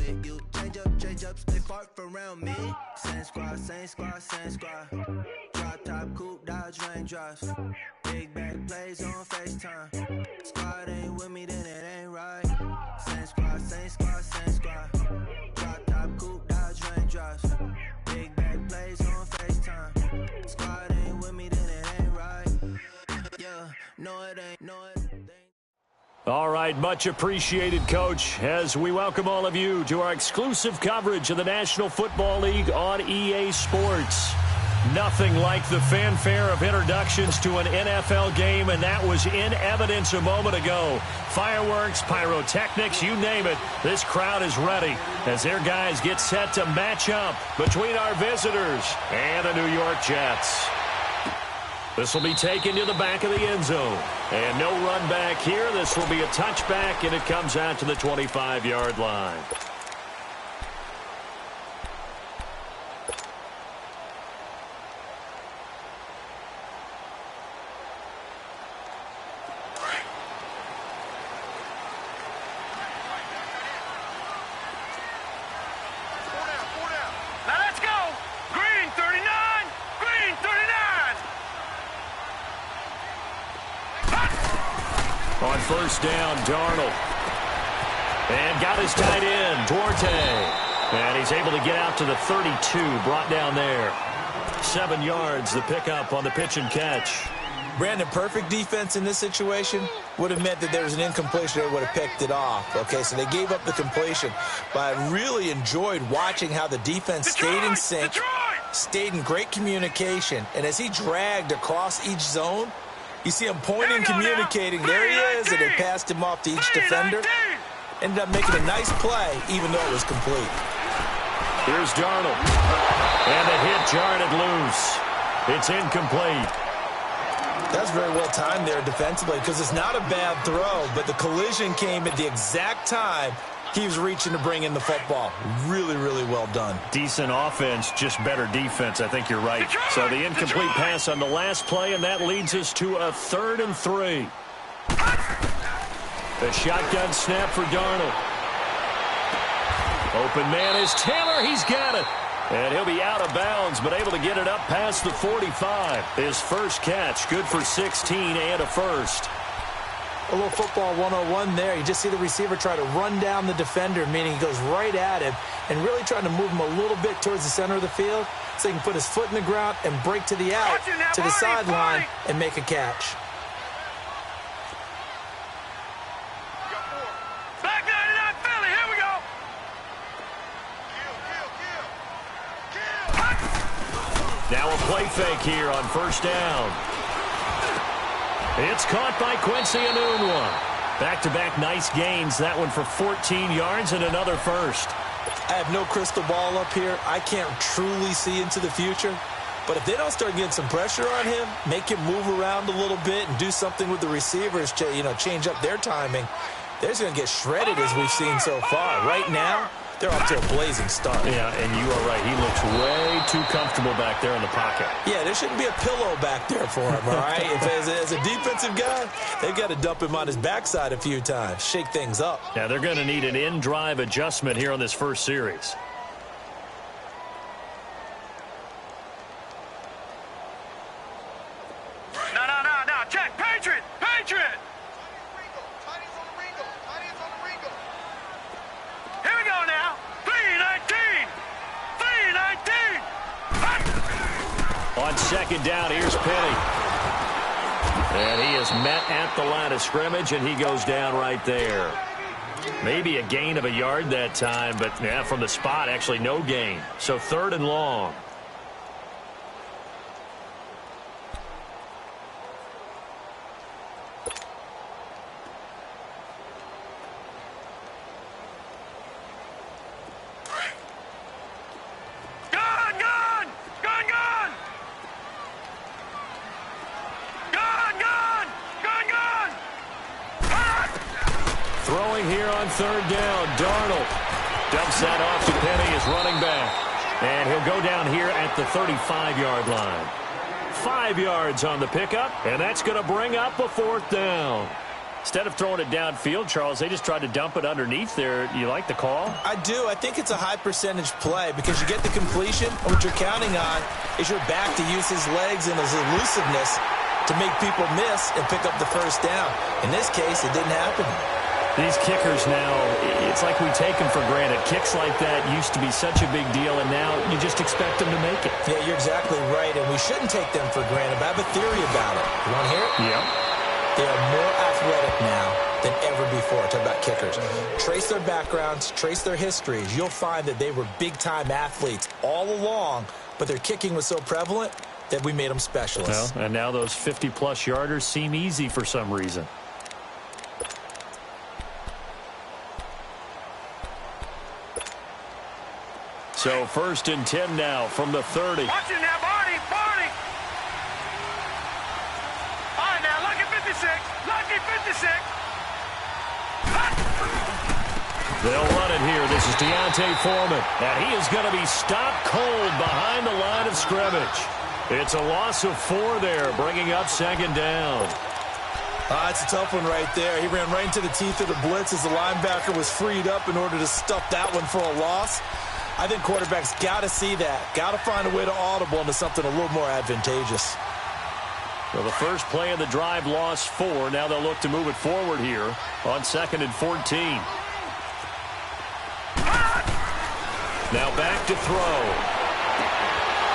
fit you. Change up, stay far from around me. Same squad, same squad, same squad. Drop top, coupe, Dodge raindrops. Big bag plays on FaceTime. Squad ain't with me, then it ain't right. Same squad, same squad, same squad. Drop top, coupe, Dodge raindrops. Big bag plays on FaceTime. Squad ain't with me, then it ain't right. Yeah, no it ain't, no it ain't. All right, much appreciated, Coach, as we welcome all of you to our exclusive coverage of the National Football League on EA Sports. Nothing like the fanfare of introductions to an NFL game, and that was in evidence a moment ago. Fireworks, pyrotechnics, you name it. This crowd is ready as their guys get set to match up between our visitors and the New York Jets. This will be taken to the back of the end zone. And no run back here. This will be a touchback, and it comes out to the 25-yard line. On first down, Darnold. And got his tight end, Duarte. And he's able to get out to the 32, brought down there. 7 yards, the pickup on the pitch and catch. Brandon, perfect defense in this situation would have meant that there was an incompletion. They would have picked it off. Okay, so they gave up the completion. But I really enjoyed watching how the defense stayed in sync, stayed in great communication. And as he dragged across each zone, you see him pointing, communicating. There he is, and they passed him off to each defender. Ended up making a nice play, even though it was complete. Here's Darnold. And the hit jarred it loose. It's incomplete. That's very well timed there defensively, because it's not a bad throw, but the collision came at the exact time he was reaching to bring in the football. Really, really well done. Decent offense, just better defense. I think you're right. So the incomplete pass on the last play, and that leads us to a 3rd and 3. The shotgun snap for Darnold. Open man is Taylor. He's got it. And he'll be out of bounds, but able to get it up past the 45. His first catch, good for 16 and a first. A little football 101 there. You just see the receiver try to run down the defender, meaning he goes right at him and really trying to move him a little bit towards the center of the field so he can put his foot in the ground and break to the out, to the sideline, and make a catch. Back 99 Philly, here we go. Now a play fake here on first down. It's caught by Quincy Enunwa. Back-to-back nice gains. That one for 14 yards and another first. I have no crystal ball up here. I can't truly see into the future. But if they don't start getting some pressure on him, make him move around a little bit and do something with the receivers, change up their timing, they're just going to get shredded as we've seen so far. Right now, they're off to a blazing start. Yeah, and you are right. He looks way too comfortable back there in the pocket. Yeah, there shouldn't be a pillow back there for him, all right? As a defensive guy, they've got to dump him on his backside a few times, shake things up. Yeah, they're going to need an in-drive adjustment here on this first series. No, check. Patriot. Here we go now. 3-19. On second down, here's Penny. And he is met at the line of scrimmage, and he goes down right there. Maybe a gain of a yard that time, but yeah, from the spot, actually no gain. So 3rd and long. Throwing here on 3rd down, Darnold dumps that off to Penny, his running back. And he'll go down here at the 35-yard line. 5 yards on the pickup, and that's going to bring up a 4th down. Instead of throwing it downfield, Charles, they just tried to dump it underneath there. You like the call? I do. I think it's a high percentage play because you get the completion, and what you're counting on is your back to use his legs and his elusiveness to make people miss and pick up the first down. In this case, it didn't happen. These kickers now, it's like we take them for granted. Kicks like that used to be such a big deal, and now you just expect them to make it. Yeah, you're exactly right, and we shouldn't take them for granted, but I have a theory about it. You want to hear it? Yeah. They are more athletic now than ever before. Talk about kickers. Trace their backgrounds, trace their histories. You'll find that they were big-time athletes all along, but their kicking was so prevalent that we made them specialists. Well, and now those 50-plus yarders seem easy for some reason. So 1st and 10 now from the 30. Watch it now, Barney. All right, now, lucky 56. Lucky 56. They'll run it here. This is D'Onta Foreman. And he is going to be stopped cold behind the line of scrimmage. It's a loss of 4 there, bringing up 2nd down. It's a tough one right there. He ran right into the teeth of the blitz as the linebacker was freed up in order to stuff that one for a loss. I think quarterbacks got to see that. Got to find a way to audible into something a little more advantageous. Well, the first play of the drive lost 4. Now they'll look to move it forward here on 2nd and 14. Now back to throw.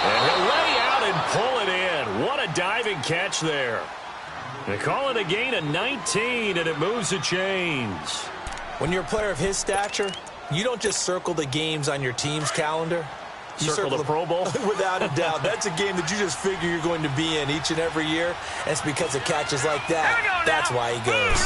And he'll lay out and pull it in. What a diving catch there. They call it a gain of 19, and it moves the chains. When you're a player of his stature, you don't just circle the games on your team's calendar. You circle the Pro Bowl? Without a doubt. That's a game that you just figure you're going to be in each and every year. And it's because of catches like that. That's why he goes.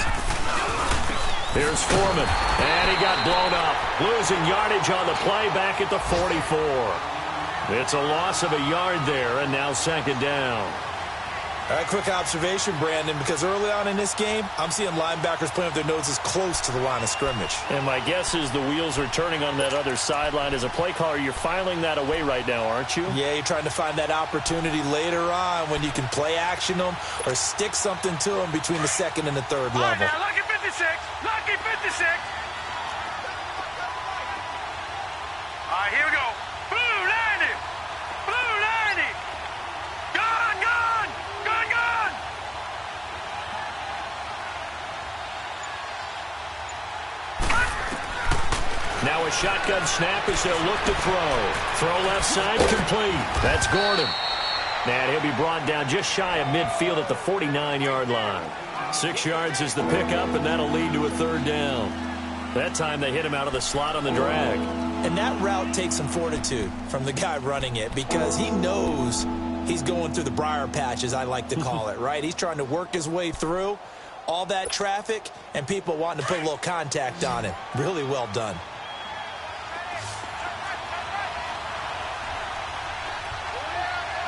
Here's Foreman. And he got blown up. Losing yardage on the play back at the 44. It's a loss of a yard there, and now 2nd down. All right, quick observation, Brandon, because early on in this game, I'm seeing linebackers playing with their noses close to the line of scrimmage. And my guess is the wheels are turning on that other sideline. As a play caller, you're filing that away right now, aren't you? Yeah, you're trying to find that opportunity later on when you can play action them or stick something to them between the 2nd and the 3rd level. All right, now, lucky 56. Lucky 56. All right, here we go. Blue 90. Blue 90. Gone, gone. Gone, gone. Now a shotgun snap as they'll look to throw. Throw left side complete. That's Gordon. And he'll be brought down just shy of midfield at the 49-yard line. 6 yards is the pickup, and that'll lead to a 3rd down. That time they hit him out of the slot on the drag. And that route takes some fortitude from the guy running it because he knows he's going through the briar patch, as I like to call it, right? He's trying to work his way through all that traffic and people wanting to put a little contact on him. Really well done.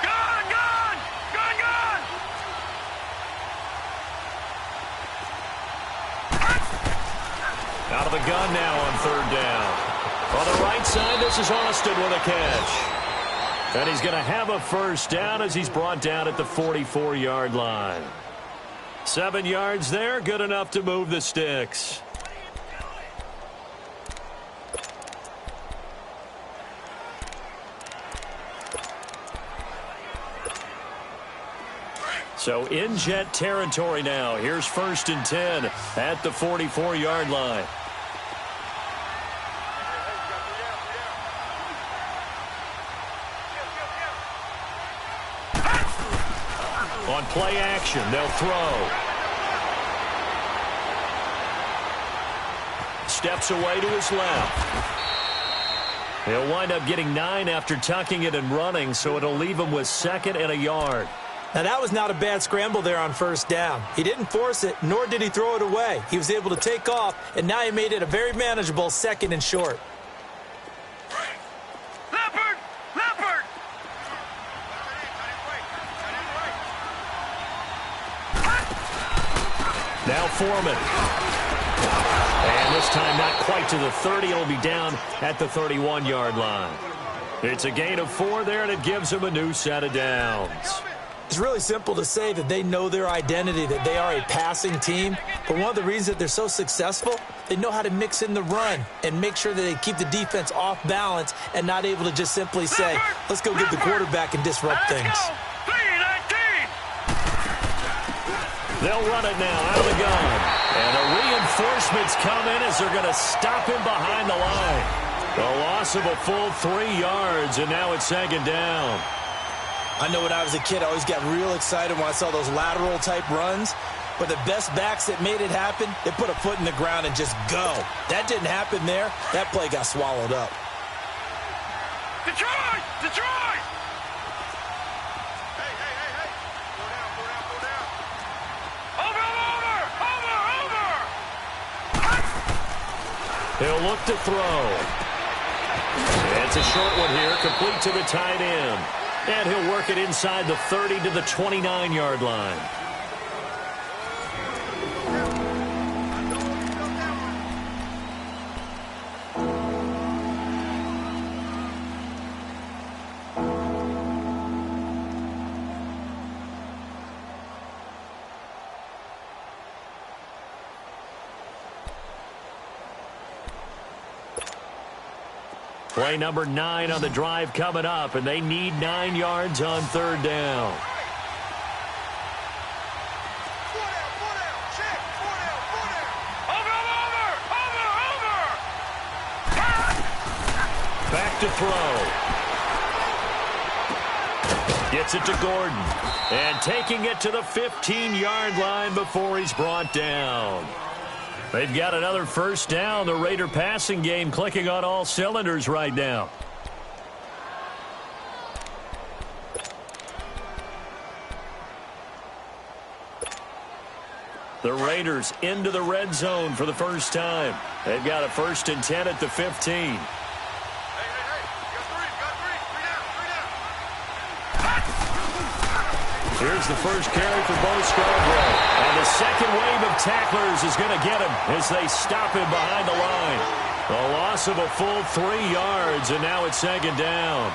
Gone, gone. Gone, gone. Out of the gun now on 3rd down. On the right side, this is Austin with a catch. And he's going to have a 1st down as he's brought down at the 44-yard line. 7 yards there, good enough to move the sticks. So in Jet territory now. Here's 1st and 10 at the 44-yard line. On play action, they'll throw. Steps away to his left. He'll wind up getting 9 after tucking it and running, so it'll leave him with 2nd and a yard. Now, that was not a bad scramble there on 1st down. He didn't force it, nor did he throw it away. He was able to take off, and now he made it a very manageable 2nd and short. Leopard! Leopard! Now Foreman. And this time not quite to the 30. It'll be down at the 31-yard line. It's a gain of 4 there, and it gives him a new set of downs. It's really simple to say that they know their identity, that they are a passing team. But one of the reasons that they're so successful, they know how to mix in the run and make sure that they keep the defense off balance and not able to just simply say, let's go get the quarterback and disrupt things. They'll run it now out of the gun. And the reinforcements come in as they're going to stop him behind the line. A loss of a full 3 yards, and now it's 2nd down. I know when I was a kid, I always got real excited when I saw those lateral-type runs. But the best backs that made it happen, they put a foot in the ground and just go. That didn't happen there. That play got swallowed up. Detroit! Detroit! Hey, hey, hey, hey. Go down, go down, go down. Over, over, over, over. He'll look to throw. It's a short one here, complete to the tight end. And he'll work it inside the 30 to the 29-yard line. Play number 9 on the drive coming up, and they need 9 yards on 3rd down. Back to throw. Gets it to Gordon. And taking it to the 15-yard line before he's brought down. They've got another 1st down. The Raider passing game clicking on all cylinders right now. The Raiders into the red zone for the first time. They've got a 1st and 10 at the 15. Here's the first carry for Bo Scarborough. And the second wave of tacklers is going to get him as they stop him behind the line. A loss of a full 3 yards, and now it's 2nd down.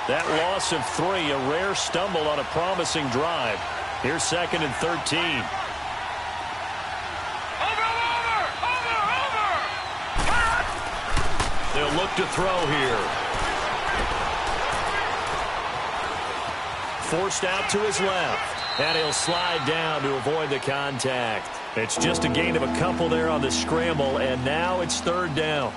That loss of 3, a rare stumble on a promising drive. Here's 2nd and 13. They'll look to throw here. Forced out to his left, and he'll slide down to avoid the contact. It's just a gain of a couple there on the scramble, and now it's 3rd down.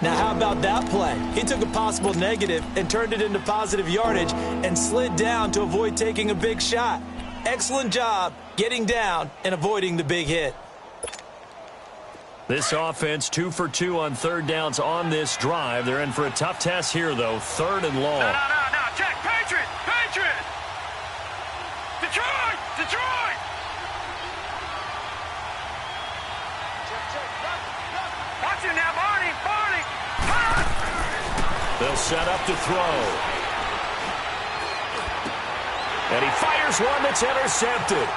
Now, how about that play? He took a possible negative and turned it into positive yardage and slid down to avoid taking a big shot. Excellent job getting down and avoiding the big hit. This offense 2 for 2 on 3rd downs on this drive. They're in for a tough test here, though. 3rd and long. No, check. Patriot! Patriot! Detroit! Detroit! Watch him now, Barney! Barney! They'll set up to throw. And he fires one that's intercepted.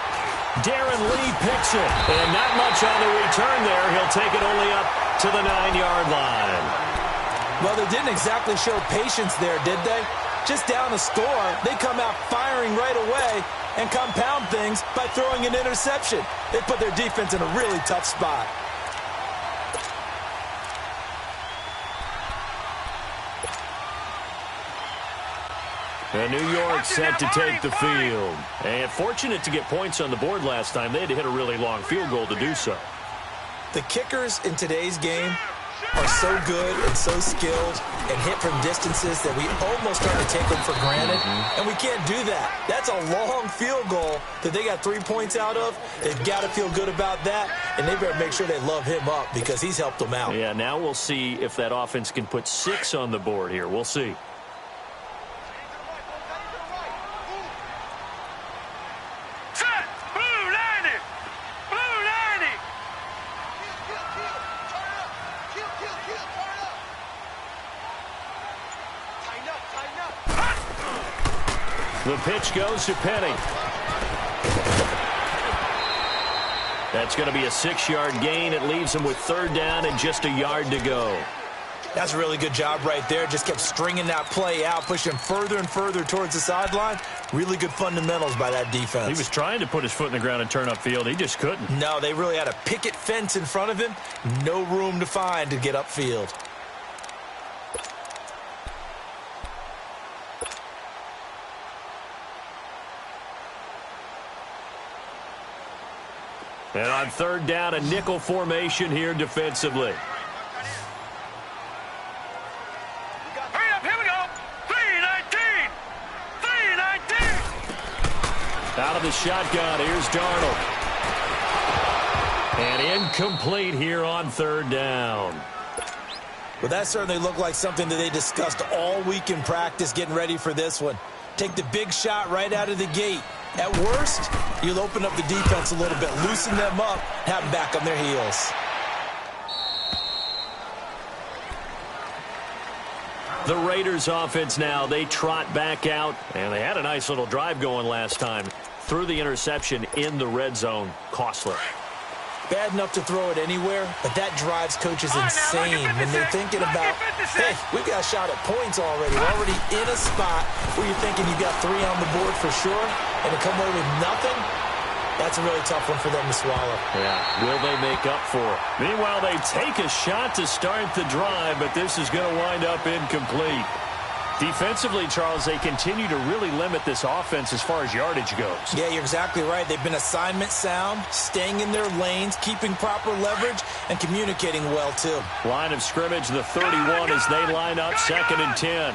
Darren Lee picks it. And not much on the return there. He'll take it only up to the 9-yard line. Well, they didn't exactly show patience there, did they? Just down a score, they come out firing right away and compound things by throwing an interception. They put their defense in a really tough spot. And New York set to take the field. And fortunate to get points on the board last time. They had to hit a really long field goal to do so. The kickers in today's game are so good and so skilled and hit from distances that we almost start to take them for granted. And we can't do that. That's a long field goal that they got 3 points out of. They've got to feel good about that, and they better make sure they love him up because he's helped them out. Yeah, now we'll see if that offense can put 6 on the board here. We'll see. The pitch goes to Penny. That's going to be a 6-yard gain. It leaves him with 3rd down and just a yard to go. That's a really good job right there. Just kept stringing that play out, pushing him further and further towards the sideline. Really good fundamentals by that defense. He was trying to put his foot in the ground and turn upfield. He just couldn't. No, they really had a picket fence in front of him. No room to find to get upfield. And on third down, a nickel formation here defensively. Hurry up, here we go. 3-19. 3-19. Out of the shotgun, here's Darnold. And incomplete here on third down. Well, that certainly looked like something that they discussed all week in practice getting ready for this one. Take the big shot right out of the gate. At worst, you'll open up the defense a little bit, loosen them up, have them back on their heels. The Raiders offense now, they trot back out, and they had a nice little drive going last time. Threw the interception in the red zone, costly. Bad enough to throw it anywhere, but that drives coaches insane when they're thinking about, hey, we've got a shot at points already. We're already in a spot where you're thinking you've got 3 on the board for sure, and to come away with nothing, that's a really tough one for them to swallow. Yeah, will they make up for it? Meanwhile, they take a shot to start the drive, but this is going to wind up incomplete. Defensively, Charles, they continue to really limit this offense as far as yardage goes. Yeah, you're exactly right. They've been assignment sound, staying in their lanes, keeping proper leverage, and communicating well, too. Line of scrimmage, the 31 as they line up, 2nd and 10.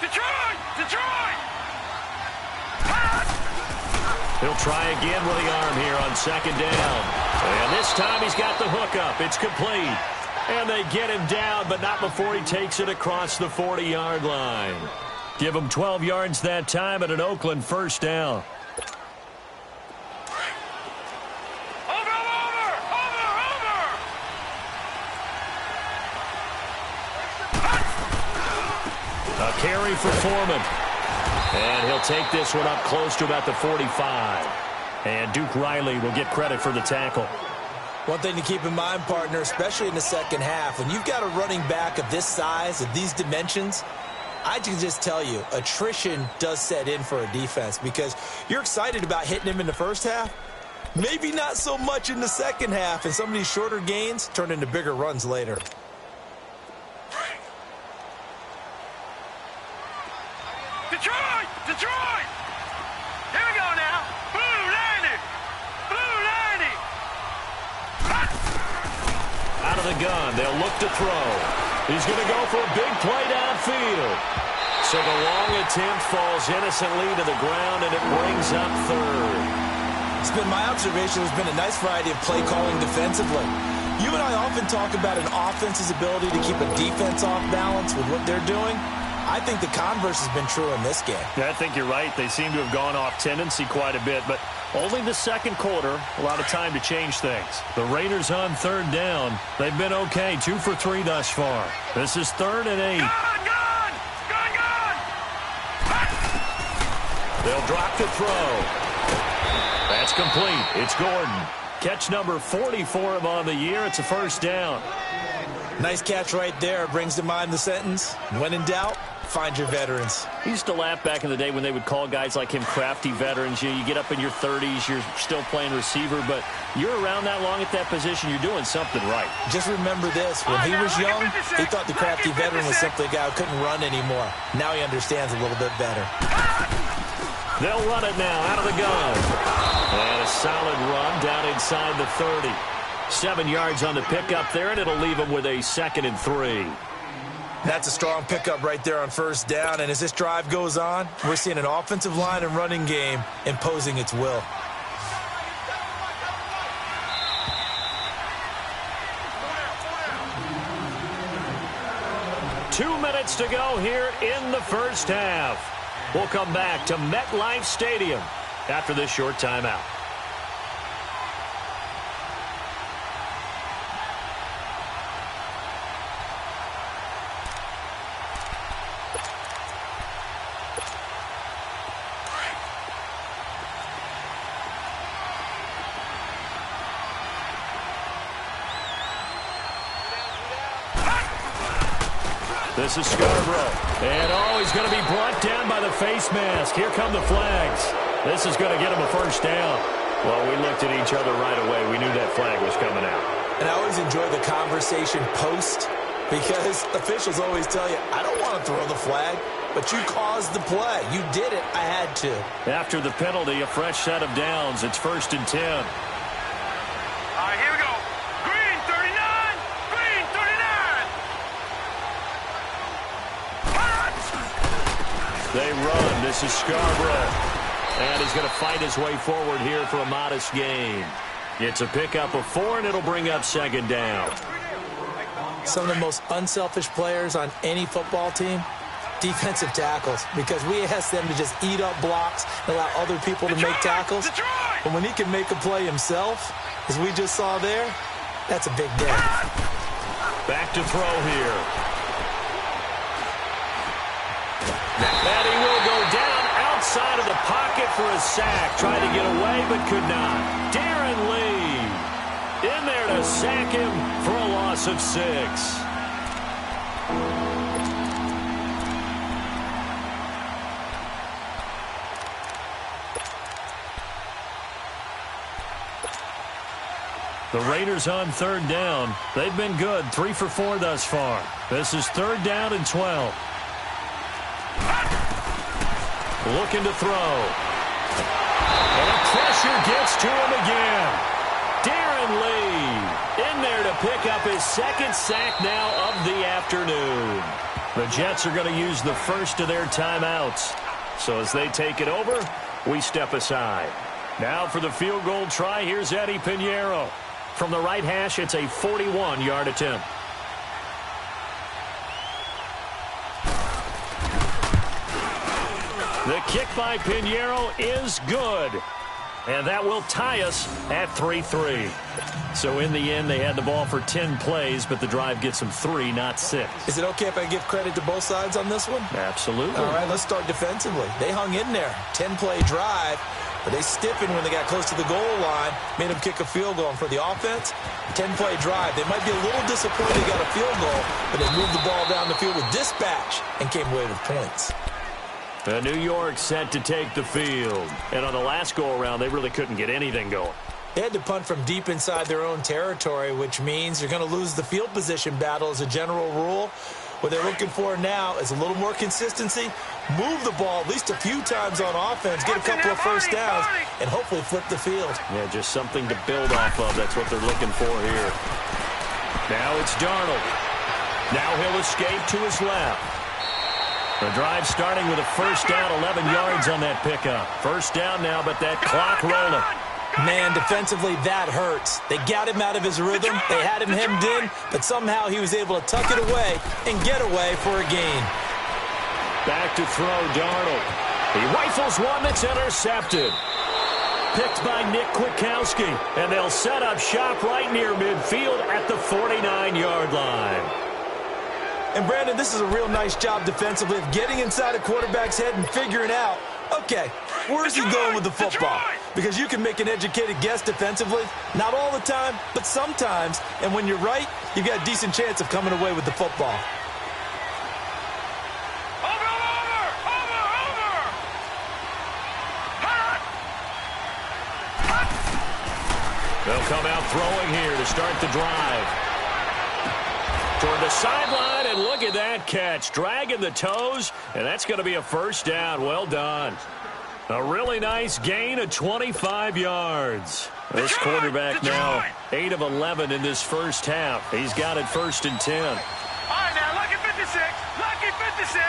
Detroit! He'll try again with the arm here on 2nd down. And this time he's got the hook up. It's complete. And they get him down, but not before he takes it across the 40-yard line. Give him 12 yards that time and an Oakland first down. A carry for Foreman. And he'll take this one up close to about the 45. And Duke Riley will get credit for the tackle. One thing to keep in mind, partner, especially in the second half, when you've got a running back of this size, of these dimensions, I can just tell you, attrition does set in for a defense because you're excited about hitting him in the first half. Maybe not so much in the second half, and some of these shorter gains turn into bigger runs later. Detroit! Here we go now. Blue 90! Out of the gun, they'll look to throw. He's going to go for a big play downfield. So the long attempt falls innocently to the ground, and it brings up third. It's been my observation there's been a nice variety of play calling defensively. You and I often talk about an offense's ability to keep a defense off balance with what they're doing. I think the converse has been true in this game. Yeah, I think you're right. They seem to have gone off tendency quite a bit, but only the second quarter, a lot of time to change things. The Raiders on third down. They've been okay, 2 for 3 thus far. This is 3rd and 8. Gone! They'll drop to throw. That's complete. It's Gordon. Catch number 40 for him on the year. It's a first down. Nice catch right there. Brings to mind the sentence, when in doubt, find your veterans. He used to laugh back in the day when they would call guys like him crafty veterans. You get up in your 30s, you're still playing receiver, but you're around that long at that position, you're doing something right. Just remember this. When he was young, he thought the crafty veteran was simply a guy who couldn't run anymore. Now he understands a little bit better. They'll run it now out of the gun. And a solid run down inside the 30. 7 yards on the pickup there, and it'll leave them with a 2nd and 3. That's a strong pickup right there on first down, and as this drive goes on, we're seeing an offensive line and running game imposing its will. Two minutes to go here in the first half. We'll come back to MetLife Stadium after this short timeout. This is Scarborough. And, he's going to be brought down by the face mask. Here come the flags. This is going to get him a first down. Well, we looked at each other right away. We knew that flag was coming out. And I always enjoy the conversation post because officials always tell you, I don't want to throw the flag, but you caused the play. You did it. I had to. After the penalty, a fresh set of downs. It's 1st and 10. All right, here we go. Green 39. Green 39. They run. This is Scarborough. And he's going to fight his way forward here for a modest gain. It's a pickup of 4, and it'll bring up 2nd down. Some of the most unselfish players on any football team, defensive tackles, because we ask them to just eat up blocks and allow other people to make tackles. But when he can make a play himself, as we just saw there, that's a big day. Back to throw here. And he will go down outside of the pocket for a sack. Tried to get away, but could not. Darren Lee in there to sack him for a loss of 6. The Raiders on 3rd down. They've been good, 3 for 4 thus far. This is 3rd down and 12. Looking to throw. And pressure gets to him again. Darren Lee in there to pick up his 2nd sack now of the afternoon. The Jets are going to use the first of their timeouts. So as they take it over, we step aside. Now for the field goal try, here's Eddie Pinheiro. From the right hash, it's a 41-yard attempt. The kick by Pinheiro is good. And that will tie us at 3-3. So in the end, they had the ball for 10 plays, but the drive gets them 3, not 6. Is it okay if I give credit to both sides on this one? Absolutely. All right, let's start defensively. They hung in there. 10-play drive, but they stiffened when they got close to the goal line, made them kick a field goal. And for the offense, 10-play drive. They might be a little disappointed they got a field goal, but they moved the ball down the field with dispatch and came away with points. New York set to take the field. And on the last go-around, they really couldn't get anything going. They had to punt from deep inside their own territory, which means you're going to lose the field position battle as a general rule. What they're looking for now is a little more consistency, move the ball at least a few times on offense, get a couple of first downs, and hopefully flip the field. Yeah, just something to build off of. That's what they're looking for here. Now it's Darnold. Now he'll escape to his left. The drive starting with a first down, 11 yards on that pickup. First down now, but that clock rolling. Man, defensively, that hurts. They got him out of his rhythm. They had him hemmed in, but somehow he was able to tuck it away and get away for a gain. Back to throw, Darnold. He rifles one that's intercepted. Picked by Nick Kwiatkowski, and they'll set up shop right near midfield at the 49-yard line. And, Brandon, this is a real nice job defensively of getting inside a quarterback's head and figuring out, okay, where's he going with the football? Because you can make an educated guess defensively, not all the time, but sometimes. And when you're right, you've got a decent chance of coming away with the football. They'll come out throwing here to start the drive. Toward the sideline, and look at that catch. Dragging the toes, and that's going to be a first down. Well done. A really nice gain of 25 yards. This quarterback now 8 of 11 in this first half. He's got it 1st and 10. All right, now, lucky 56. Lucky 56.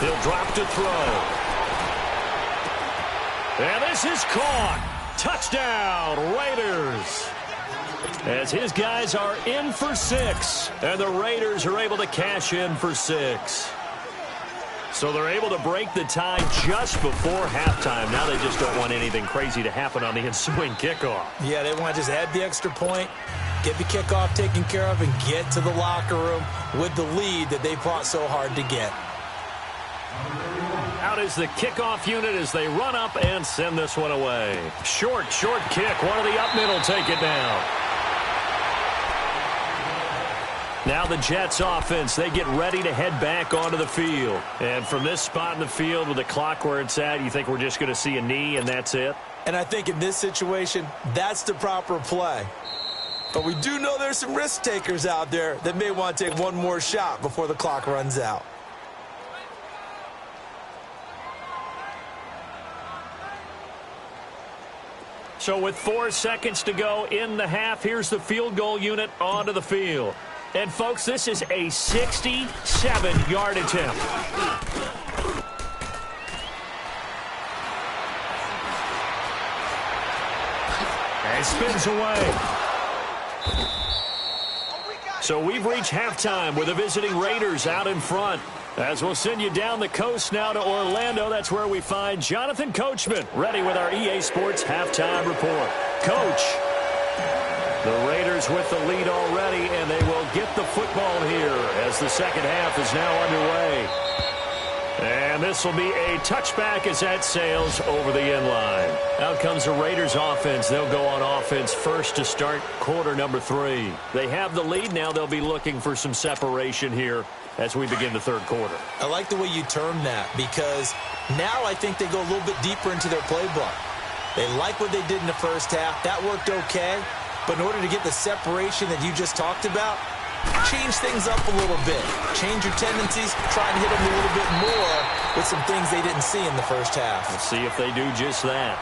He'll drop to throw. And this is caught. Touchdown, Raiders. As his guys are in for 6, and the Raiders are able to cash in for 6. So they're able to break the tie just before halftime. Now they just don't want anything crazy to happen on the ensuing kickoff. Yeah, they want to just add the extra point, get the kickoff taken care of, and get to the locker room with the lead that they fought so hard to get. Out is the kickoff unit as they run up and send this one away. Short kick. One of the up middle take it down. Now the Jets offense, they get ready to head back onto the field. And from this spot in the field with the clock where it's at, you think we're just going to see a knee and that's it? And I think in this situation, that's the proper play. But we do know there's some risk takers out there that may want to take one more shot before the clock runs out. So with 4 seconds to go in the half, here's the field goal unit onto the field. And, folks, this is a 67-yard attempt. And spins away. So we've reached halftime with the visiting Raiders out in front. As we'll send you down the coast now to Orlando, that's where we find Jonathan Coachman ready with our EA Sports Halftime Report. Coach. The Raiders with the lead already, and they will get the football here as the second half is now underway. And this will be a touchback as that sails over the end line. Out comes the Raiders offense. They'll go on offense first to start quarter number 3. They have the lead. Now they'll be looking for some separation here as we begin the third quarter. I like the way you term that because now I think they go a little bit deeper into their playbook. They like what they did in the first half. That worked okay. But in order to get the separation that you just talked about, change things up a little bit. Change your tendencies. Try and hit them a little bit more with some things they didn't see in the first half. Let's see if they do just that.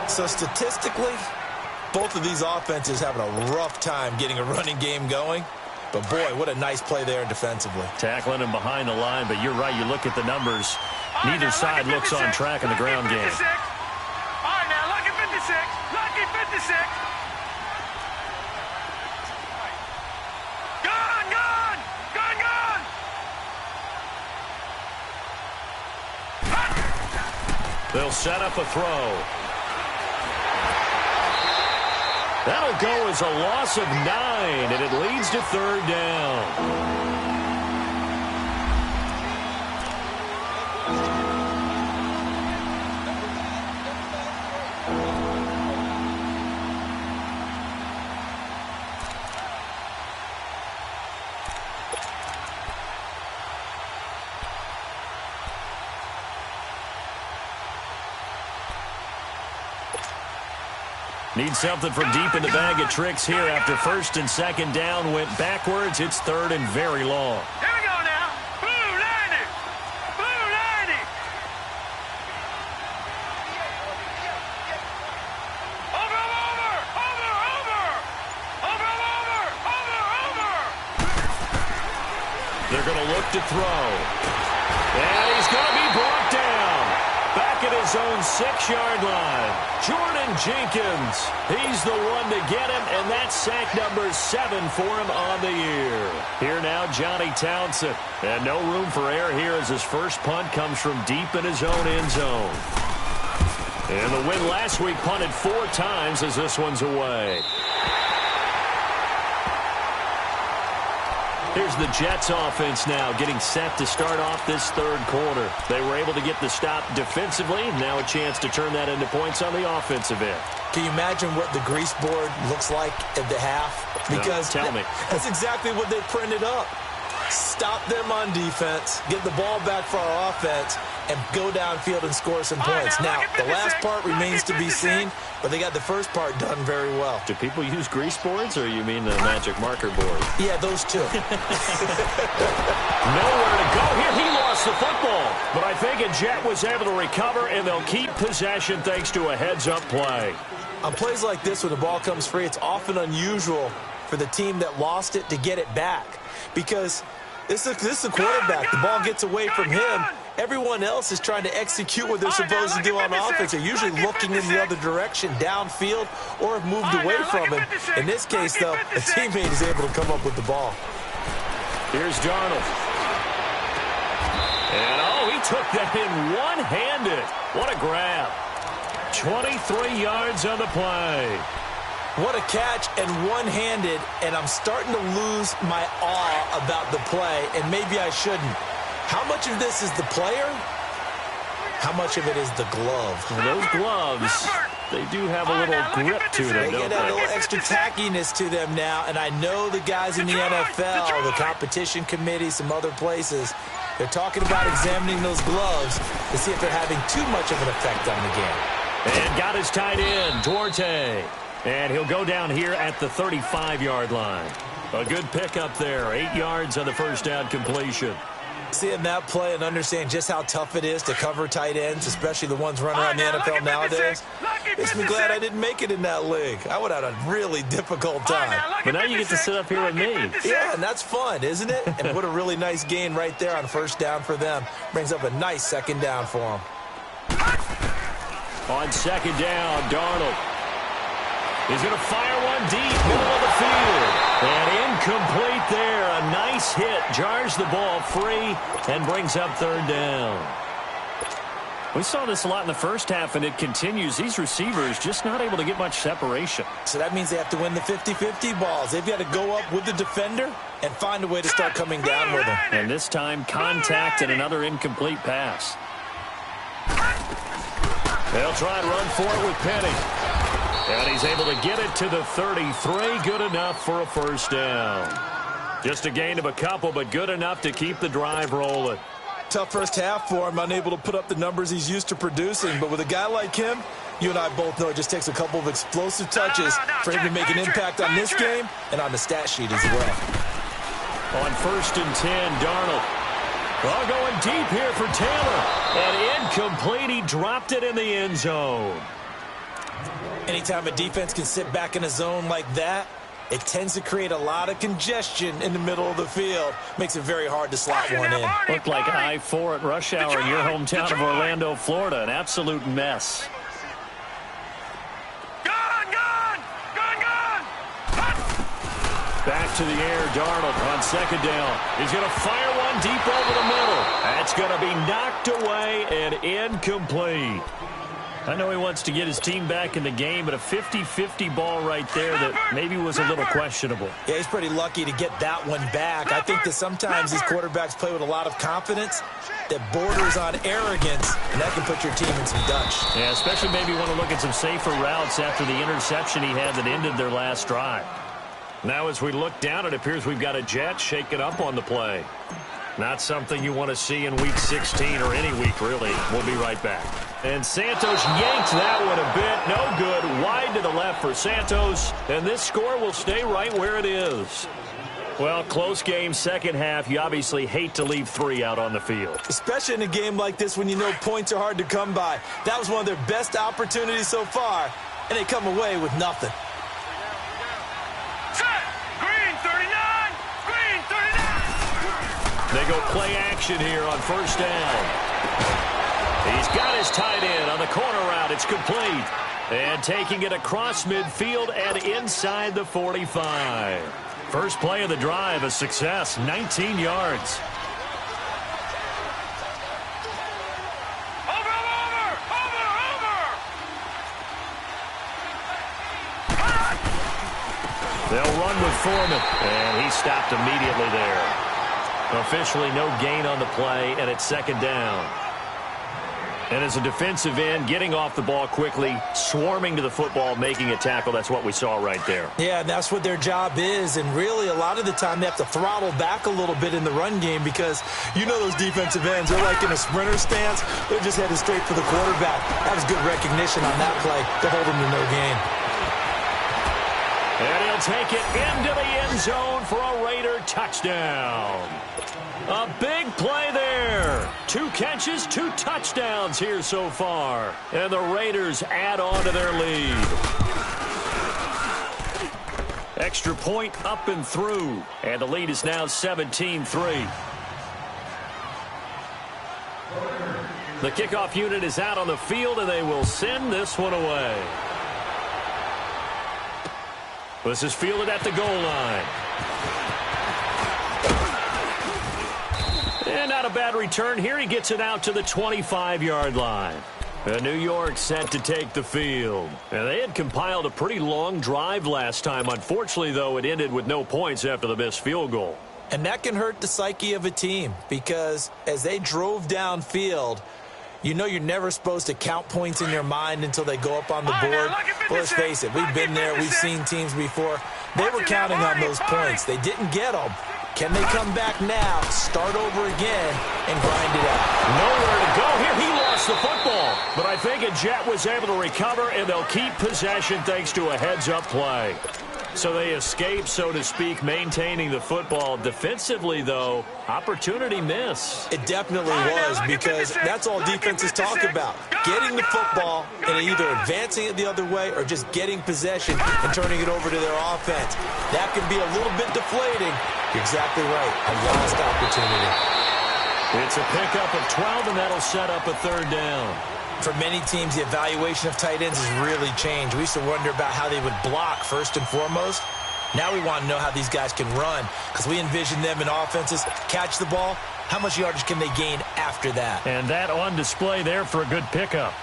So statistically, both of these offenses having a rough time getting a running game going. But, boy, what a nice play there defensively. Tackling him behind the line, but you're right. You look at the numbers. Neither side looks on track in the ground game. All right, now, lucky 56. Lucky 56. They'll set up a throw. That'll go as a loss of 9, and it leads to third down. Need something from deep in the bag of tricks here after first and second down went backwards. It's third and very long. Here we go now. Blue 90. Blue 90. Over. They're going to look to throw. And he's going to be brought down. Back at his own 6-yard line. Jordan Jenkins. He's the one to get him, and that's sack number 7 for him on the year. Here now, Johnny Townsend. And no room for error here as his first punt comes from deep in his own end zone. And the win last week punted 4 times as this one's away. Here's the Jets offense now getting set to start off this third quarter. They were able to get the stop defensively. Now a chance to turn that into points on the offensive end. Can you imagine what the grease board looks like at the half? Because no, tell me. That's exactly what they printed up. Stop them on defense, get the ball back for our offense, and go downfield and score some points. Now, the last part remains to be seen, but they got the first part done very well. Do people use grease boards, or you mean the magic marker board? Yeah, those two. Nowhere to go here. He lost the football, but I think a Jet was able to recover, and they'll keep possession thanks to a heads-up play. On plays like this where the ball comes free, it's often unusual for the team that lost it to get it back because this is a quarterback. The ball gets away from him. Everyone else is trying to execute what they're supposed to do on offense. They're usually looking in the other direction, downfield, or have moved away from him. In this case, though, a teammate is able to come up with the ball. Here's Darnold. And, he took that in one-handed. What a grab. 23 yards on the play. What a catch and one-handed, and I'm starting to lose my awe about the play, and maybe I shouldn't. How much of this is the player? How much of it is the glove? Well, those gloves, they do have a little grip to them, They don't get a they? little extra tackiness to them now, and I know the guys in the NFL, the competition committee, some other places, they're talking about examining those gloves to see if they're having too much of an effect on the game. And got his tight end, Duarte. And he'll go down here at the 35-yard line. A good pickup there, 8 yards on the first down completion. Seeing that play and understand just how tough it is to cover tight ends, especially the ones running around the NFL nowadays, makes me glad I didn't make it in that league. I would have had a really difficult time. But now you get to sit up here with me. Yeah, and that's fun, isn't it? And what a really nice gain right there on first down for them. Brings up a nice second down for them. On second down, Darnold. He's going to fire one deep, middle of the field. And incomplete there. A nice hit. Jars the ball free and brings up third down. We saw this a lot in the first half, and it continues. These receivers just not able to get much separation. So that means they have to win the 50-50 balls. They've got to go up with the defender and find a way to start coming down with them. And this time, contact and another incomplete pass. They'll try and run for it with Penny. And he's able to get it to the 33. Good enough for a first down. Just a gain of a couple, but good enough to keep the drive rolling. Tough first half for him, unable to put up the numbers he's used to producing. But with a guy like him, you and I both know it just takes a couple of explosive touches for him to make an impact on this game and on the stat sheet as well. On 1st and 10, Darnold. Well, going deep here for Taylor. And incomplete. He dropped it in the end zone. Anytime a defense can sit back in a zone like that, it tends to create a lot of congestion in the middle of the field. Makes it very hard to slot one in. Looked like I-4 at rush hour in your hometown of Orlando, Florida. An absolute mess. Back to the air, Darnold on second down. He's going to fire one deep over the middle. That's going to be knocked away and incomplete. I know he wants to get his team back in the game, but a 50-50 ball right there that maybe was a little questionable. Yeah, he's pretty lucky to get that one back. I think that sometimes these quarterbacks play with a lot of confidence that borders on arrogance, and that can put your team in some Dutch. Yeah, especially maybe want to look at some safer routes after the interception he had that ended their last drive. Now as we look down, it appears we've got a jet shaken up on the play. Not something you want to see in Week 16 or any week, really. We'll be right back. And Santos yanked that one a bit. No good. Wide to the left for Santos. And this score will stay right where it is. Well, close game, second half. You obviously hate to leave 3 out on the field. Especially in a game like this when you know points are hard to come by. That was one of their best opportunities so far, and they come away with nothing. They go play action here on first down. He's got his tight end on the corner route. It's complete. And taking it across midfield and inside the 45. First play of the drive, a success, 19 yards. They'll run with Foreman. And he stopped immediately there. Officially no gain on the play, and it's second down. And as a defensive end, getting off the ball quickly, swarming to the football, making a tackle, that's what we saw right there. Yeah, and that's what their job is, and really a lot of the time they have to throttle back a little bit in the run game because you know those defensive ends, they're like in a sprinter stance. They're just headed straight for the quarterback. That was good recognition on that play to hold them to no gain. And he'll take it into the end zone for a Raider touchdown. A big play there. 2 catches, 2 touchdowns here so far. And the Raiders add on to their lead. Extra point up and through. And the lead is now 17-3. The kickoff unit is out on the field, and they will send this one away. This is fielded at the goal line. And not a bad return here. He gets it out to the 25-yard line. And New York set to take the field. And they had compiled a pretty long drive last time. Unfortunately, though, it ended with no points after the missed field goal. And that can hurt the psyche of a team because as they drove downfield, You know you're never supposed to count points in your mind until they go up on the board. Well, let's face it, we've been there. We've seen teams before. They were counting on those points. They didn't get them. Can they come back now, start over again, and grind it out? Nowhere to go here. He lost the football. But I think a Jet was able to recover, and they'll keep possession thanks to a heads-up play. So they escape, so to speak, maintaining the football. Defensively, though, opportunity miss. It definitely was, because that's all defenses talk about. Getting the football and either advancing it the other way or just getting possession and turning it over to their offense. That can be a little bit deflating. You're exactly right. A lost opportunity. It's a pickup of 12, and that'll set up a third down. For many teams, the evaluation of tight ends has really changed. We used to wonder about how they would block first and foremost. Now we want to know how these guys can run, because we envision them in offenses catch the ball. How much yardage can they gain after that? And that on display there for a good pickup.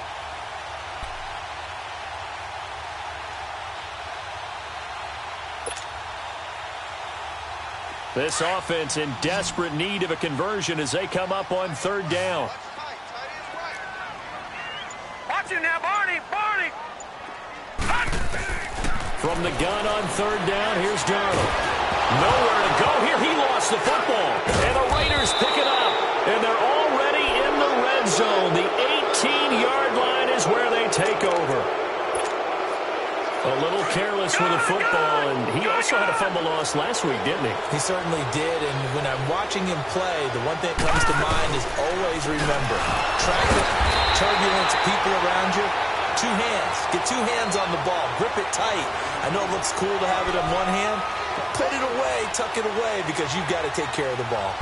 This offense in desperate need of a conversion as they come up on third down. Watch it now, Barney. From the gun on third down, here's Darnold. Nowhere to go here. He lost the football. And the Raiders pick it up. And they're already in the red zone. The 18-yard line is where they take over. A little careless with the football, and he also had a fumble loss last week, didn't he? He certainly did, and when I'm watching him play, the one thing that comes to mind is always remember, traffic, turbulence, people around you, two hands. Get two hands on the ball. Grip it tight. I know it looks cool to have it in one hand, but put it away, tuck it away, because you've got to take care of the ball.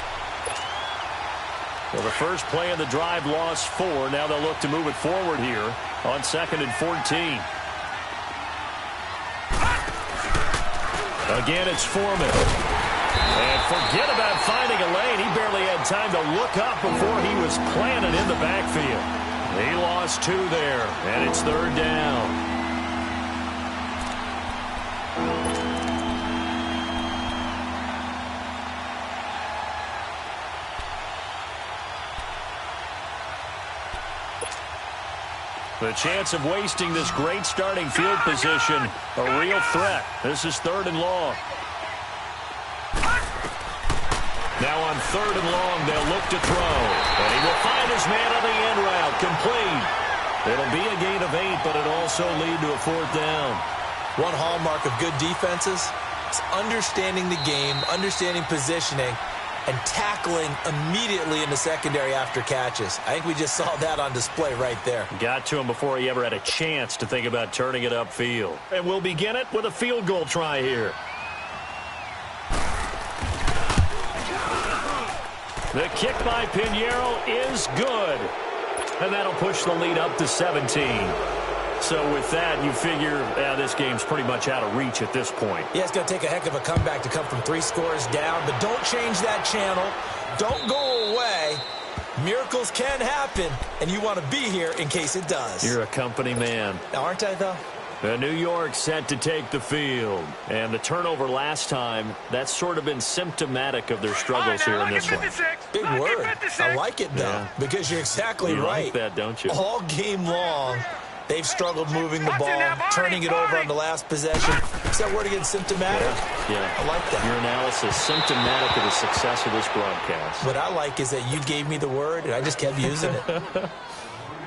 Well, the first play of the drive lost 4. Now they'll look to move it forward here on 2nd and 14. Again, it's Foreman. And forget about finding a lane. He barely had time to look up before he was planted in the backfield. He lost 2 there, and it's third down. The chance of wasting this great starting field position, a real threat. This is 3rd and long. Now on 3rd and long, they'll look to throw. And he will find his man on the end route, complete. It'll be a gain of 8, but it'll also lead to a 4th down. One hallmark of good defenses is understanding the game, understanding positioning, and tackling immediately in the secondary after catches. I think we just saw that on display right there. Got to him before he ever had a chance to think about turning it upfield. And we'll begin it with a field goal try here. The kick by Pinheiro is good. And that'll push the lead up to 17. So with that, you figure this game's pretty much out of reach at this point. Yeah, it's going to take a heck of a comeback to come from 3 scores down, but don't change that channel. Don't go away. Miracles can happen, and you want to be here in case it does. You're a company man. Aren't I, though? New York set to take the field. And the turnover last time, that's sort of been symptomatic of their struggles here in this one. Big word. I like it, though, because you're exactly right. You like that, don't you? All game long, they've struggled moving the ball, turning it over on the last possession. Is that word again, symptomatic? Yeah. I like that. Your analysis, symptomatic of the success of this broadcast. What I like is that you gave me the word, and I just kept using it.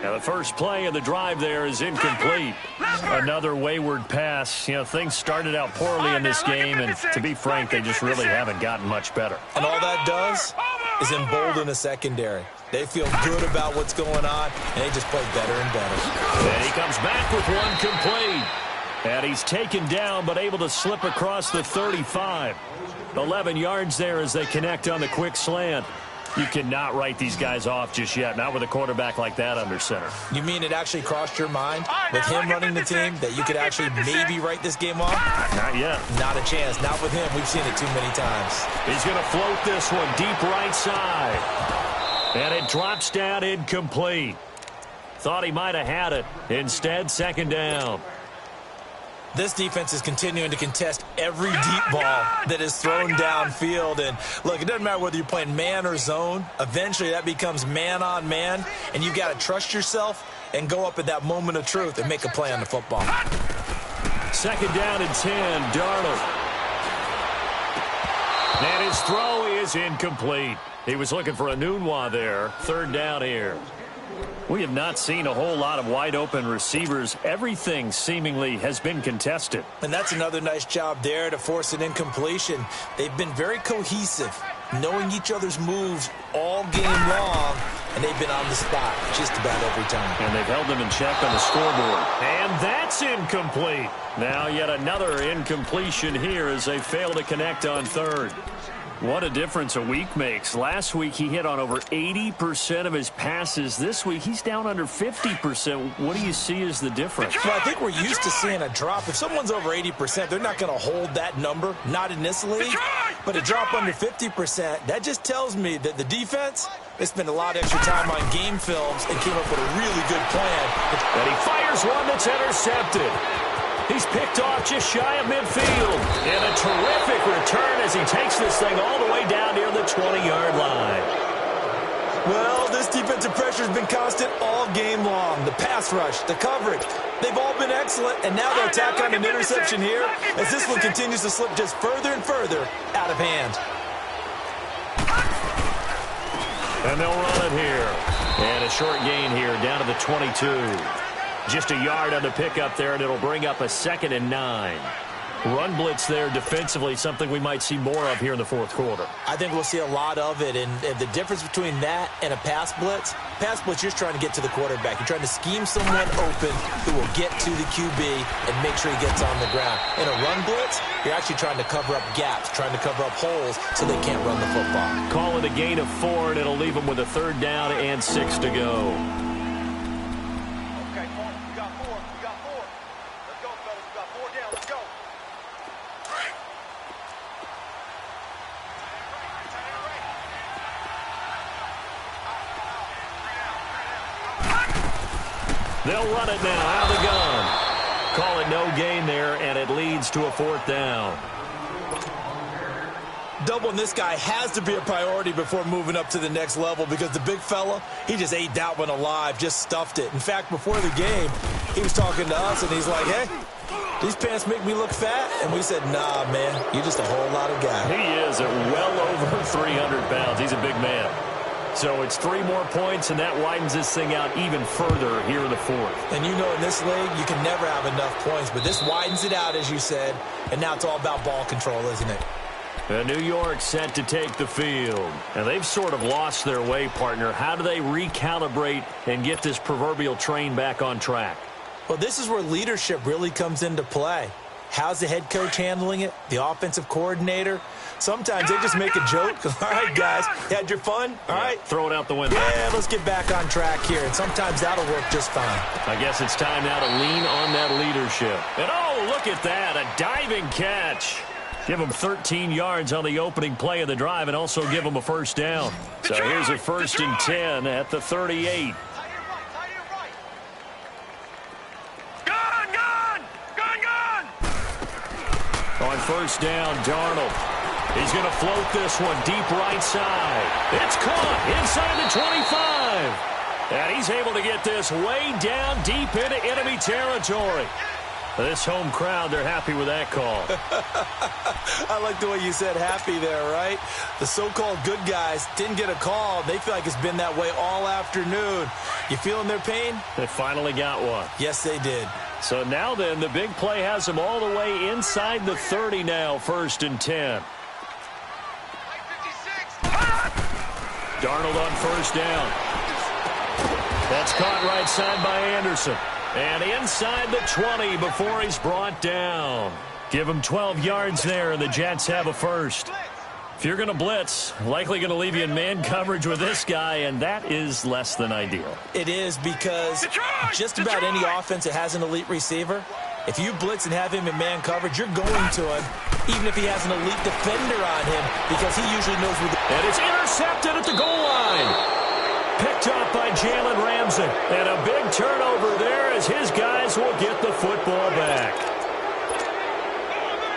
Now the first play of the drive there is incomplete. Another wayward pass. You know, things started out poorly in this game, and to be frank, they just really haven't gotten much better. And all that does is embolden a secondary. They feel good about what's going on, and they just play better and better. And he comes back with one complete. And he's taken down, but able to slip across the 35. 11 yards there as they connect on the quick slant. You cannot write these guys off just yet, not with a quarterback like that under center. You mean it actually crossed your mind with him running the team that you could actually maybe write this game off? Not yet. Not a chance. Not with him. We've seen it too many times. He's going to float this one deep right side. And it drops down incomplete. Thought he might have had it. Instead, second down. This defense is continuing to contest every deep ball that is thrown downfield. And look, it doesn't matter whether you're playing man or zone. Eventually, that becomes man on man, and you've got to trust yourself and go up at that moment of truth and make a play on the football. 2nd down and 10, Darnold. And his throw is incomplete. He was looking for a Nunwa there. 3rd down here. We have not seen a whole lot of wide-open receivers. Everything seemingly has been contested. And that's another nice job there to force an incompletion. They've been very cohesive, knowing each other's moves all game long, and they've been on the spot just about every time. And they've held them in check on the scoreboard. And that's incomplete. Now yet another incompletion here as they fail to connect on 3rd. What a difference a week makes. Last week he hit on over 80% of his passes. This week he's down under 50%. What do you see as the difference? Well, I think we're used to seeing a drop. If someone's over 80%, they're not going to hold that number, not in this league. But a drop under 50%, that just tells me that the defense, they spent a lot of extra time on game films and came up with a really good plan. And he fires one that's intercepted. He's picked off just shy of midfield. And a terrific return as he takes this thing all the way down near the 20-yard line. Well, this defensive pressure has been constant all game long. The pass rush, the coverage, they've all been excellent. And now they'll tack on an interception here as this one continues to slip just further and further out of hand. And they'll run it here. And a short gain here down to the 22. Just a yard on the pickup there, and it'll bring up a 2nd and 9. Run blitz there defensively, something we might see more of here in the 4th quarter. I think we'll see a lot of it, and the difference between that and a pass blitz, you're just trying to get to the quarterback. You're trying to scheme someone open who will get to the QB and make sure he gets on the ground. In a run blitz, you're actually trying to cover up gaps, trying to cover up holes so they can't run the football. Call it a gain of 4, and it'll leave them with a 3rd down and 6 to go. They'll run it now out of the gun. Call it no gain there, and it leads to a 4th down. Doubling this guy has to be a priority before moving up to the next level because the big fella, he just ate that one alive, just stuffed it. In fact, before the game, he was talking to us, and he's like, hey, these pants make me look fat? And we said, nah, man, you're just a whole lot of guy. He is at well over 300 pounds. He's a big man. So it's 3 more points, and that widens this thing out even further here in the 4th. And you know in this league, you can never have enough points, but this widens it out, as you said, and now it's all about ball control, isn't it? And New York set to take the field. And they've sort of lost their way, partner. How do they recalibrate and get this proverbial train back on track? Well, this is where leadership really comes into play. How's the head coach handling it? The offensive coordinator? Sometimes they just make a joke. All right, guys, you had your fun? All right. Throw it out the window. Yeah, let's get back on track here. And sometimes that'll work just fine. I guess it's time now to lean on that leadership. And, oh, look at that, a diving catch. Give them 13 yards on the opening play of the drive and also give them a 1st down. So here's a 1st and 10 at the 38. On 1st down, Darnold. He's going to float this one deep right side. It's caught inside the 25. And he's able to get this way down deep into enemy territory. This home crowd, they're happy with that call. I like the way you said happy there, right? The so-called good guys didn't get a call. They feel like it's been that way all afternoon. You feeling their pain? They finally got one. Yes, they did. So now then, the big play has them all the way inside the 30 now, 1st and 10. Darnold on 1st down. That's caught right side by Anderson. And inside the 20 before he's brought down. Give him 12 yards there, and the Jets have a 1st. If you're going to blitz, likely going to leave you in man coverage with this guy, and that is less than ideal. It is because just about any offense that has an elite receiver, if you blitz and have him in man coverage, you're going to him, even if he has an elite defender on him, because he usually knows where the... And it's intercepted at the goal line. Picked up by Jalen Ramsey. And a big turnover there as his guys will get the football back.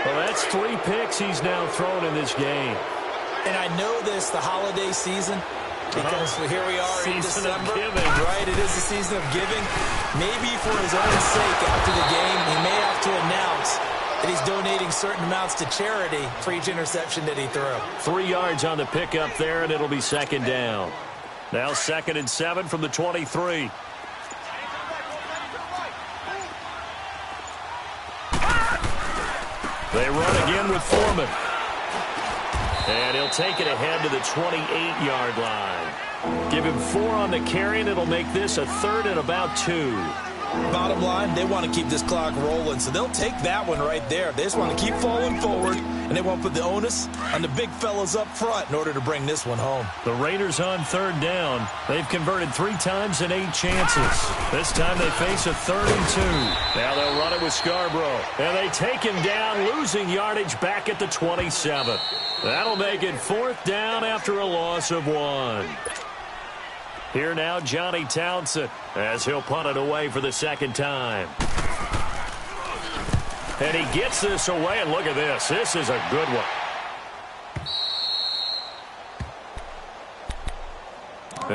Well, that's 3 picks he's now thrown in this game. And I know this, the holiday season, because here we are in December. Right, it is the season of giving. Maybe for his own sake after the game, he may have to announce that he's donating certain amounts to charity for each interception that he threw. 3 yards on the pickup there, and it'll be second down. Now 2nd and 7 from the 23. They run again with Foreman. And he'll take it ahead to the 28-yard line. Give him 4 on the carry, and it'll make this a 3rd and about 2. Bottom line, they want to keep this clock rolling, so they'll take that one right there. They just want to keep falling forward, and they won't put the onus on the big fellas up front in order to bring this one home. The Raiders on 3rd down. They've converted 3 times in 8 chances. This time they face a 3rd and 2. Now they'll run it with Scarborough. And they take him down, losing yardage back at the 27. That'll make it 4th down after a loss of 1. Here now, Johnny Townsend, as he'll punt it away for the 2nd time. And he gets this away, and look at this. This is a good one.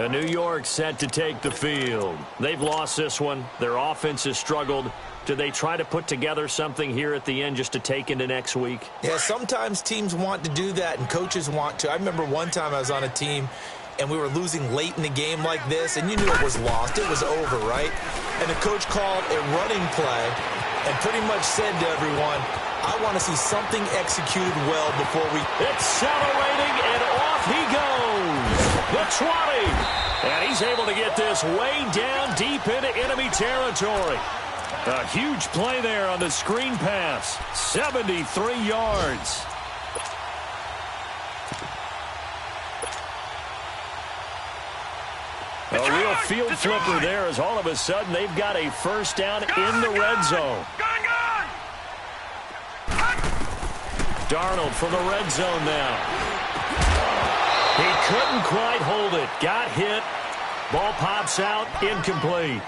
And New York set to take the field. They've lost this one. Their offense has struggled. Do they try to put together something here at the end just to take into next week? Yeah, sometimes teams want to do that, and coaches want to. I remember one time I was on a team, and we were losing late in the game like this, and you knew it was lost. It was over, right? And the coach called a running play and pretty much said to everyone, I want to see something executed well before we... Accelerating, and off he goes. The 20. And he's able to get this way down deep into enemy territory. A huge play there on the screen pass. 73 yards. A real field flipper there as all of a sudden they've got a 1st down in the red zone. Darnold from the red zone now. He couldn't quite hold it. Got hit. Ball pops out. Incomplete.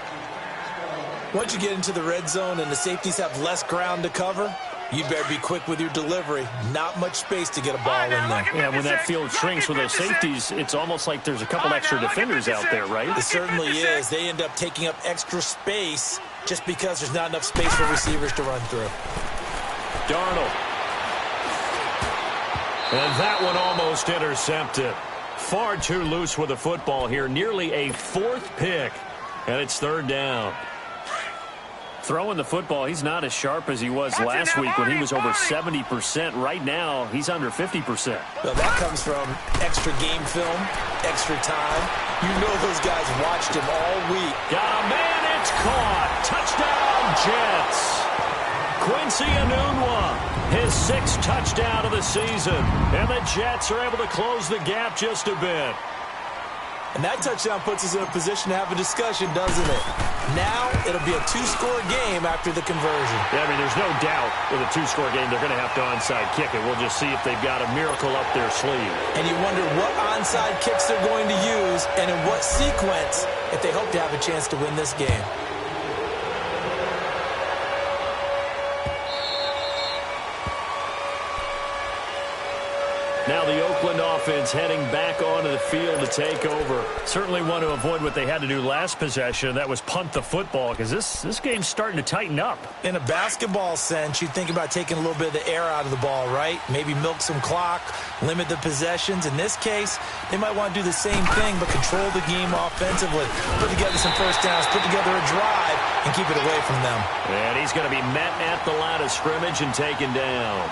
Once you get into the red zone and the safeties have less ground to cover, you better be quick with your delivery. Not much space to get a ball in there. Yeah, when that field shrinks with those safeties, it's almost like there's a couple extra defenders out there, right? It certainly is. They end up taking up extra space just because there's not enough space for receivers to run through. Darnold. And that one almost intercepted. Far too loose with the football here. Nearly a 4th pick. And it's 3rd down. Throwing the football, he's not as sharp as he was last week when he was over 70%. Right now, he's under 50%. Well, that comes from extra game film, extra time. You know those guys watched him all week. Got a man, it's caught. Touchdown, Jets. Quincy Enunwa, his 6th touchdown of the season. And the Jets are able to close the gap just a bit. And that touchdown puts us in a position to have a discussion, doesn't it? Now it'll be a 2-score game after the conversion. Yeah, I mean, there's no doubt with a 2-score game they're going to have to onside kick it. We'll just see if they've got a miracle up their sleeve. And you wonder what onside kicks they're going to use and in what sequence if they hope to have a chance to win this game. Now the Oakland offense heading back onto the field to take over. Certainly want to avoid what they had to do last possession. That was punt the football because this game's starting to tighten up. In a basketball sense, you think about taking a little bit of the air out of the ball, right? Maybe milk some clock, limit the possessions. In this case, they might want to do the same thing but control the game offensively. Put together some 1st downs, put together a drive, and keep it away from them. And he's going to be met at the line of scrimmage and taken down.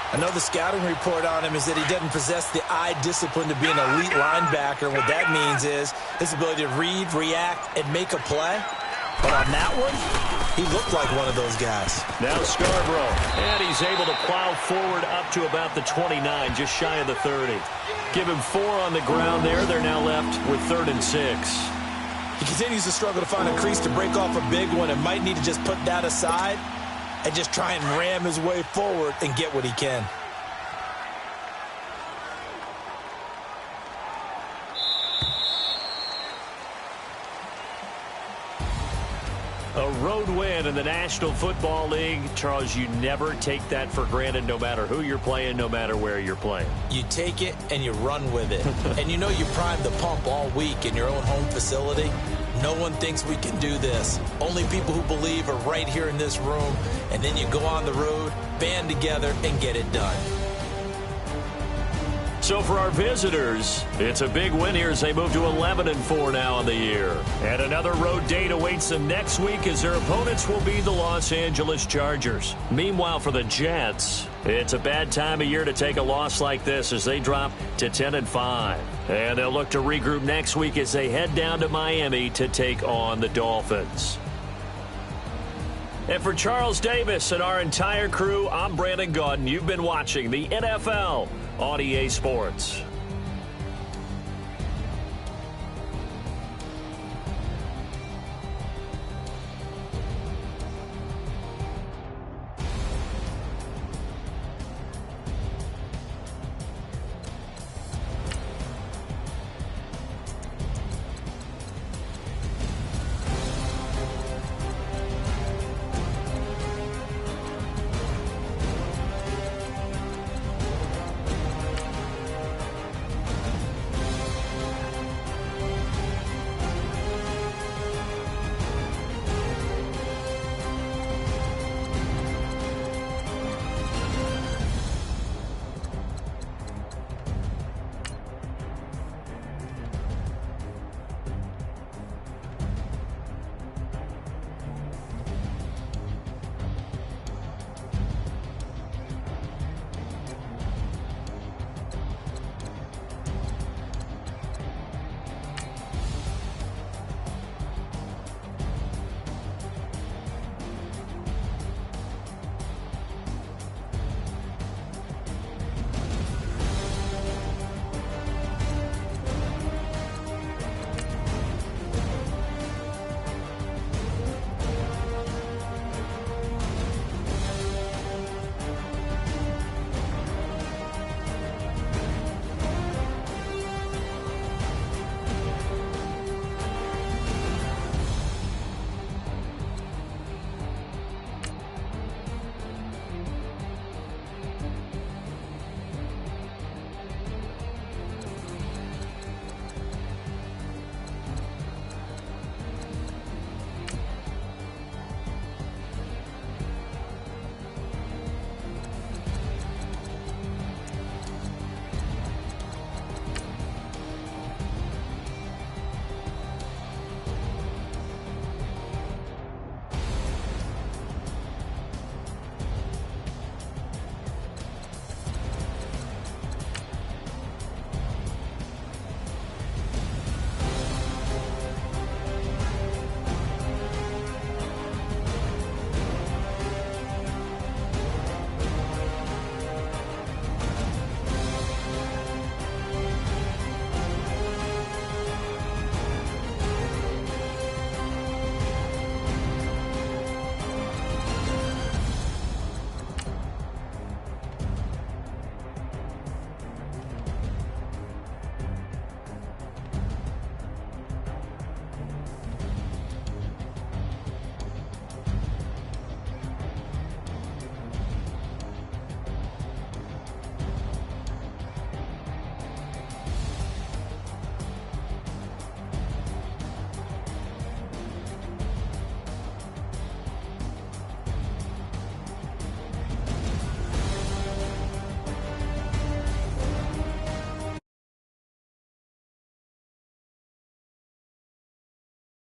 I know the scouting report on him is that he doesn't possess the eye discipline to be an elite linebacker. What that means is his ability to read, react, and make a play. But on that one, he looked like one of those guys. Now Scarborough, and he's able to plow forward up to about the 29, just shy of the 30. Give him 4 on the ground there. They're now left with 3rd and 6. He continues to struggle to find a crease to break off a big one and might need to just put that aside and just try and ram his way forward and get what he can. A road win in the National Football League. Charles, you never take that for granted no matter who you're playing, no matter where you're playing. You take it and you run with it. And you know you primed the pump all week in your own home facility. No one thinks we can do this. Only people who believe are right here in this room. And then you go on the road, band together, and get it done. So for our visitors, it's a big win here as they move to 11-4 now on the year. And another road date awaits them next week as their opponents will be the Los Angeles Chargers. Meanwhile, for the Jets, it's a bad time of year to take a loss like this as they drop to 10-5. And they'll look to regroup next week as they head down to Miami to take on the Dolphins. And for Charles Davis and our entire crew, I'm Brandon Gaudin. You've been watching the NFL on EA Sports.